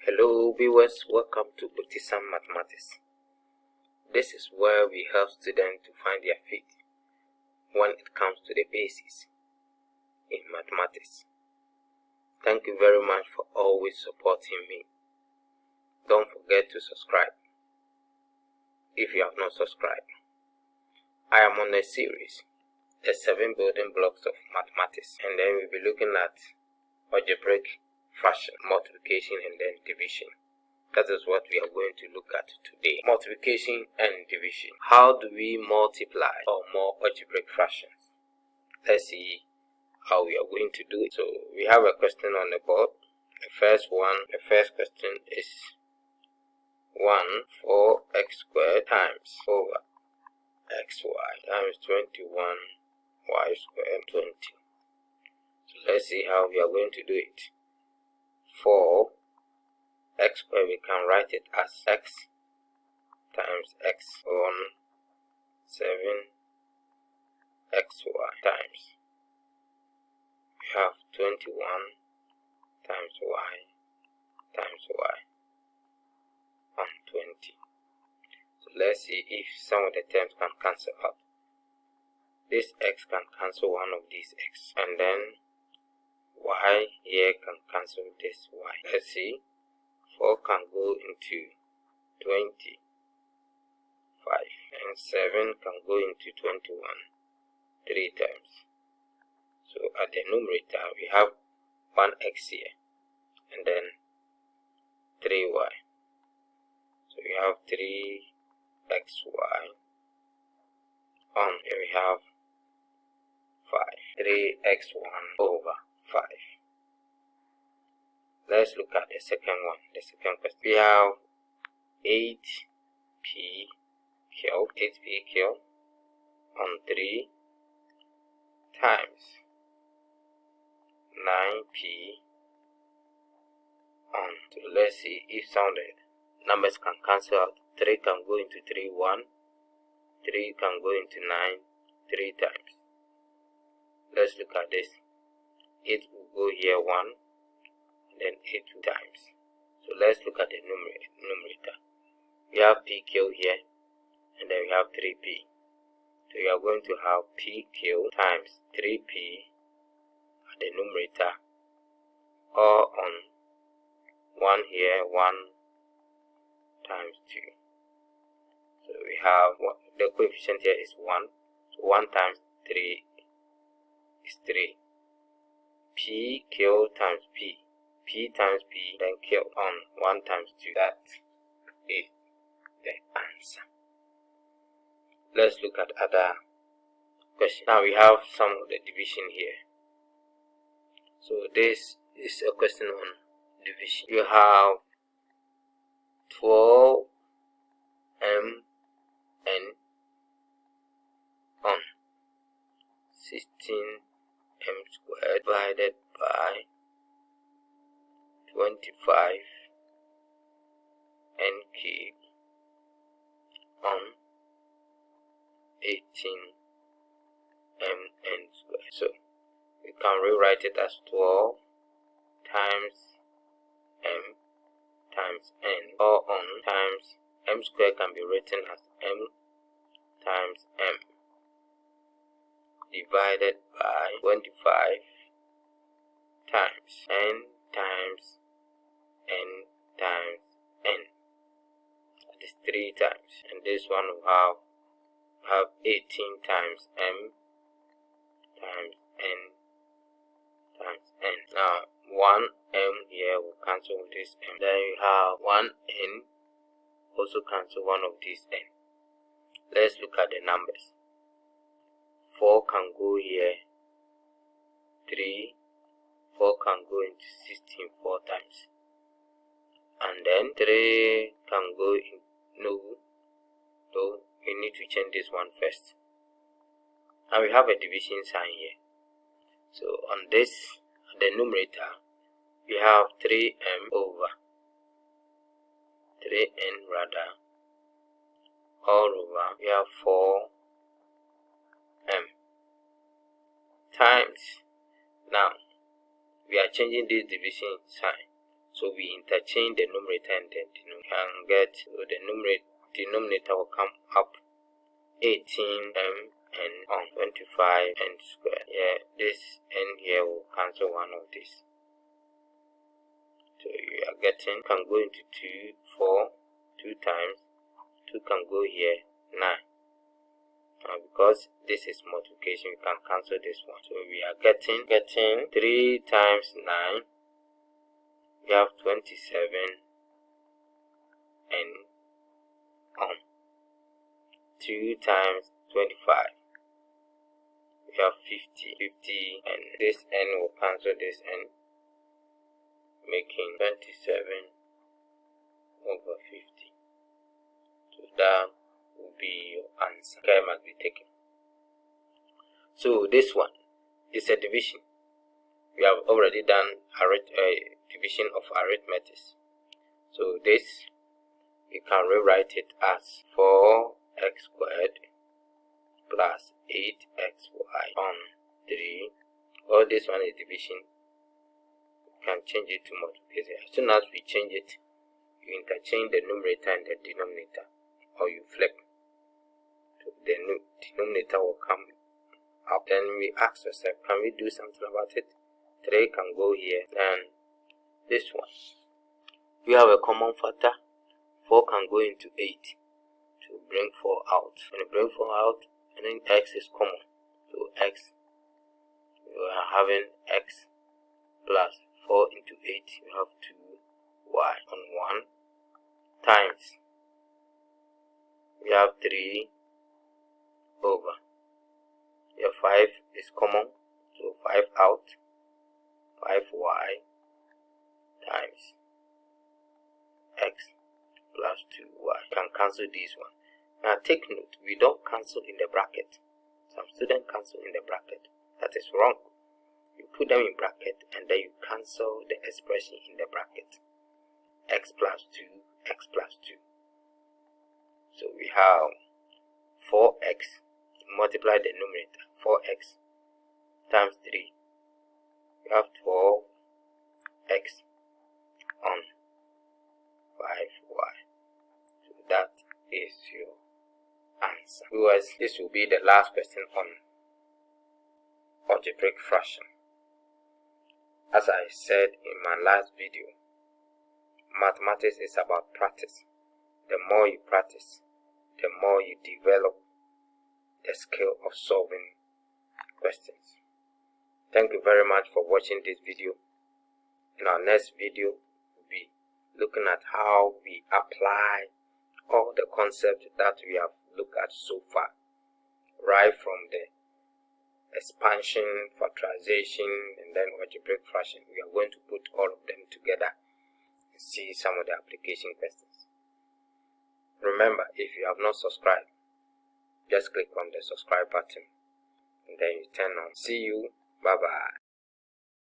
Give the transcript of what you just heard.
Hello viewers, welcome to Otisam Mathematics. This is where we help students to find their feet when it comes to the basics in mathematics. Thank you very much for always supporting me. Don't forget to subscribe if you have not subscribed. I am on a series, the 7 building blocks of mathematics, and then we'll be looking at algebraic fraction, multiplication, and then division. That is what we are going to look at today. Multiplication and division. How do we multiply or more algebraic fractions? Let's see how we are going to do it. So we have a question on the board. The first question is 1 4x squared times over xy times 21y squared 20. So let's see how we are going to do it. For x squared, we can write it as x times x on 7xy times, we have 21 times y on 20. So let's see if some of the terms can cancel out. This x can cancel one of these x, and then y here can cancel this y. Let's see, 4 can go into 25 and 7 can go into 21 3 times. So at the numerator we have 1x here and then 3y. So we have 3xy on here, we have 5, 3x1 over 5. Let's look at the second one, the second question. We have 8p cube on 3 times 9p on 2. Let's see if some of the numbers can cancel out. 3 can go into 3 1, 3 can go into 9 3 times. Let's look at this. 8 will go here 1, and then 8 2 times. So let's look at the numerator. We have pq here, and then we have 3p. So we are going to have pq times 3p at the numerator, or on 1 here, 1 times 2. So we have the coefficient here is 1. So 1 times 3 is 3. pq times p times p, then q on 1 times 2. That is the answer. Let's look at other questions. Now we have some of the division here. So this is a question on division. You have 12mn on 16m squared divided by 25n cubed on 18mn squared. So we can rewrite it as 12 times m times n, or on times m squared can be written as m times m divided by 25 times n times n times n. That is 3 times, and this one will have 18 times m times n times n. Now 1m here will cancel with this m. Then you have 1n also cancel one of these n. Let's look at the numbers. 4 can go here, 4 can go into 16 4 times, and then 3 can go in. No, we need to change this one first. And we have a division sign here. So on this, the numerator, we have 3m over 3n rather, all over we have 4m times. Now we are changing this division sign, So we interchange the numerator and the denominator and get, so the denominator will come up 18m and on 25n squared. Yeah, this n here will cancel one of this. So you are getting, can go into 2, 4, 2 times, 2 can go here, 9. Now because this is multiplication, we can cancel this one. So we are getting 3 times 9, we have 27 and on 2 times 25, we have 50, and this n will cancel this n, making 27 over 50. So that will be your answer. Care must be taken. So this one is a division. We have already done division of arithmetic. So this, you can rewrite it as 4x squared plus 8xy on 3. All this one is division. You can change it to multiplication. As soon as we change it, you interchange the numerator and the denominator, or you flip. So the denominator will come up. Then we ask ourselves, can we do something about it? 3 can go here, and this one, we have a common factor. 4 can go into 8 to bring 4 out. When you bring 4 out, and then x is common. So x, we are having x plus 4 into 8, we have 2y on 1 times, we have 3 over, here 5 is common, so 5 out, 5y times x plus 2y. Can cancel this one. Now take note, we don't cancel in the bracket. Some students cancel in the bracket. That is wrong. You put them in bracket and then you cancel the expression in the bracket. X plus 2, x plus 2. So we have 4x, multiply the numerator, 4x times 3. We have 12x on 5y. So that is your answer. Viewers, this will be the last question on algebraic fraction. As I said in my last video, mathematics is about practice. The more you practice, the more you develop the skill of solving questions. Thank you very much for watching this video. In our next video, we'll be looking at how we apply all the concepts that we have looked at so far, right from the expansion, factorization, and then algebraic fraction. We are going to put all of them together and see some of the application questions. Remember, if you have not subscribed, just click on the subscribe button and then you turn on. See you. Bye bye.